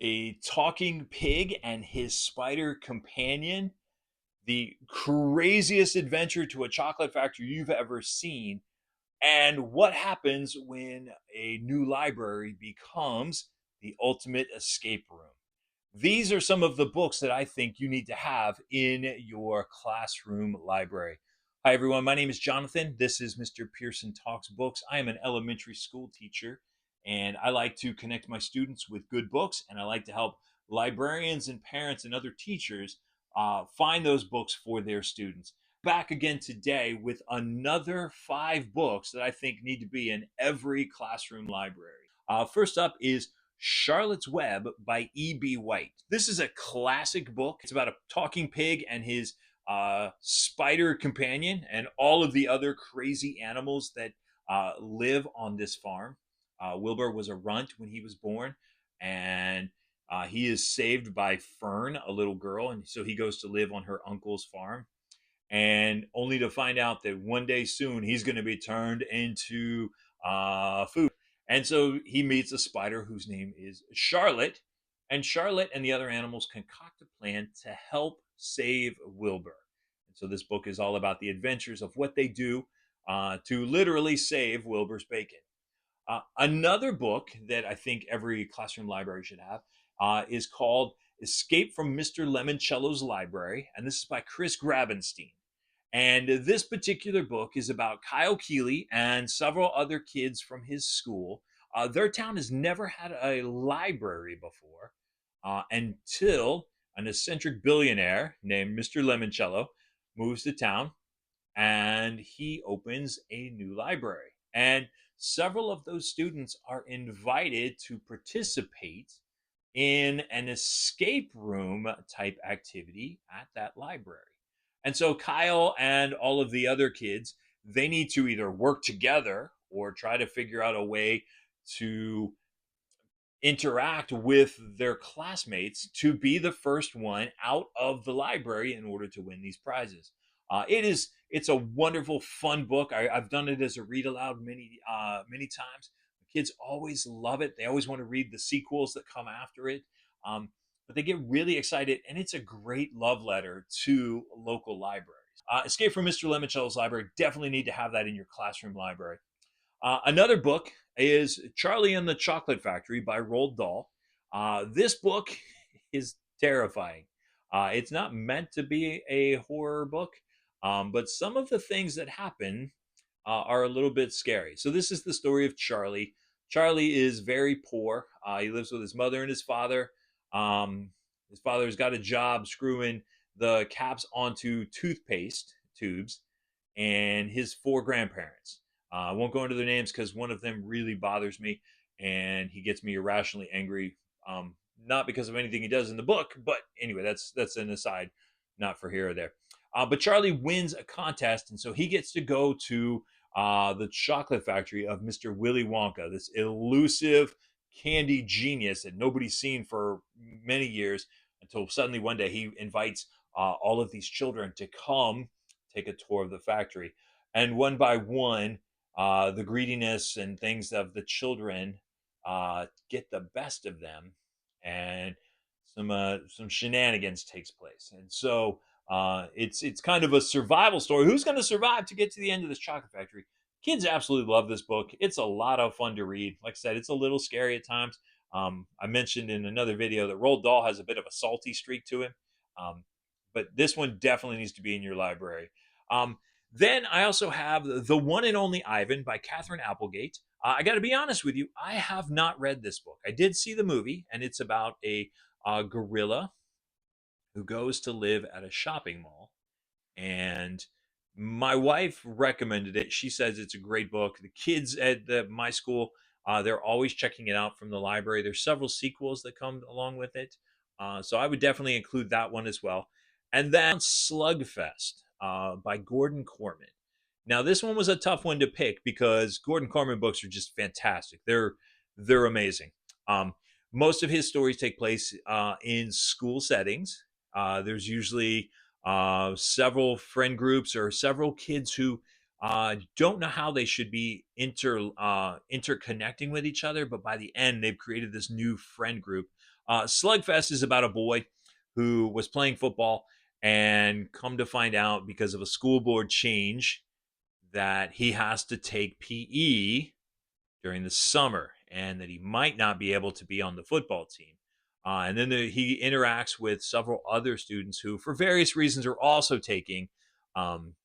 A talking pig and his spider companion, the craziest adventure to a chocolate factory you've ever seen, and what happens when a new library becomes the ultimate escape room. These are some of the books that I think you need to have in your classroom library. Hi, everyone. My name is Jonathan. This is Mr. Pearson Talks Books. I am an elementary school teacher, and I like to connect my students with good books, and I like to help librarians and parents and other teachers find those books for their students. Back again today with another 5 books that I think need to be in every classroom library. First up is Charlotte's Web by E.B. White. This is a classic book. It's about a talking pig and his spider companion and all of the other crazy animals that live on this farm. Wilbur was a runt when he was born, and he is saved by Fern, a little girl, and so he goes to live on her uncle's farm, and only to find out that one day soon he's going to be turned into food. And so he meets a spider whose name is Charlotte, and Charlotte and the other animals concoct a plan to help save Wilbur. And so this book is all about the adventures of what they do to literally save Wilbur's bacon. Another book that I think every classroom library should have is called Escape from Mr. Lemoncello's Library, and this is by Chris Grabenstein. And this particular book is about Kyle Keeley and several other kids from his school. Their town has never had a library before until an eccentric billionaire named Mr. Lemoncello moves to town, and he opens a new library. And several of those students are invited to participate in an escape room type activity at that library. And so Kyle and all of the other kids, they need to either work together or try to figure out a way to interact with their classmates to be the first one out of the library in order to win these prizes. It's a wonderful, fun book. I've done it as a read aloud many times. The kids always love it. They always want to read the sequels that come after it. Um, but they get really excited, and it's a great love letter to local libraries. Escape from Mr. Lemoncello's Library, definitely need to have that in your classroom library. Another book is Charlie and the Chocolate Factory by Roald Dahl. This book is terrifying. It's not meant to be a horror book, but some of the things that happen are a little bit scary. So, this is the story of Charlie. Charlie is very poor. He lives with his mother and his father. His father's got a job screwing the caps onto toothpaste tubes, and his 4 grandparents. I won't go into their names because one of them really bothers me, and he gets me irrationally angry. Not because of anything he does in the book, but anyway, that's an aside, not for here or there. But Charlie wins a contest, and so he gets to go to the chocolate factory of Mr. Willy Wonka, this elusive candy genius that nobody's seen for many years, until suddenly one day he invites all of these children to come take a tour of the factory. And one by one, the greediness and things of the children get the best of them, and some shenanigans takes place. And so it's kind of a survival story. Who's going to survive to get to the end of this chocolate factory? Kids absolutely love this book. It's a lot of fun to read. Like I said, it's a little scary at times. I mentioned in another video that Roald Dahl has a bit of a salty streak to him. Um, but this one definitely needs to be in your library. Then I also have The One and Only Ivan by Catherine Applegate. I got to be honest with you, I have not read this book. I did see the movie, and it's about a gorilla who goes to live at a shopping mall. And my wife recommended it. She says it's a great book. The kids at my school, they're always checking it out from the library. There's several sequels that come along with it. So I would definitely include that one as well. And then Slugfest by Gordon Corman. Now this one was a tough one to pick because Gordon Corman books are just fantastic. They're amazing. Most of his stories take place in school settings. There's usually several friend groups or several kids who Don't know how they should be interconnecting with each other, but by the end, they've created this new friend group. Slugfest is about a boy who was playing football and come to find out because of a school board change that he has to take PE during the summer and that he might not be able to be on the football team. And then he interacts with several other students who, for various reasons, are also taking um,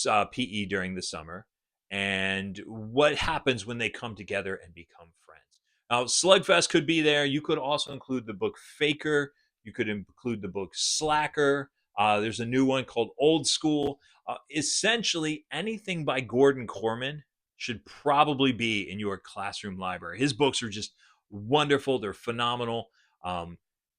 PE during the summer, and what happens when they come together and become friends. Now, Slugfest could be there. You could also include the book Faker. You could include the book Slacker. There's a new one called Old School. Essentially, anything by Gordon Corman should probably be in your classroom library. His books are just wonderful. They're phenomenal.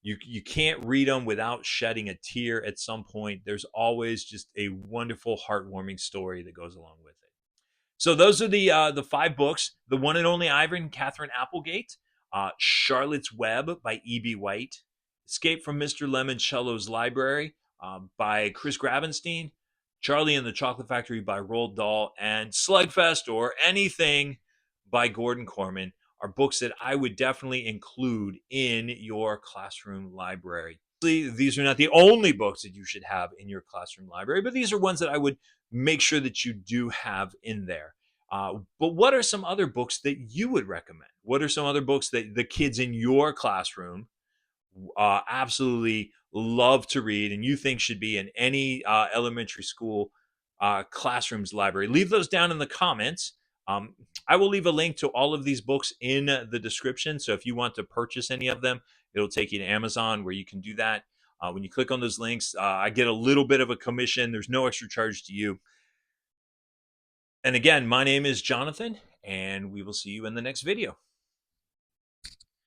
You can't read them without shedding a tear at some point. There's always just a wonderful, heartwarming story that goes along with it. So those are the 5 books: The One and Only Ivan, Catherine Applegate; Charlotte's Web by E.B. White; Escape from Mr. Lemoncello's Library by Chris Gravenstein; Charlie and the Chocolate Factory by Roald Dahl; and Slugfest or Anything by Gordon Corman are books that I would definitely include in your classroom library. These are not the only books that you should have in your classroom library, but these are ones that I would make sure that you do have in there. But what are some other books that you would recommend? What are some other books that the kids in your classroom absolutely love to read and you think should be in any elementary school classroom's library? Leave those down in the comments. Um, I will leave a link to all of these books in the description. So if you want to purchase any of them, it'll take you to Amazon where you can do that. When you click on those links, I get a little bit of a commission. There's no extra charge to you. And again, my name is Jonathan, and we will see you in the next video.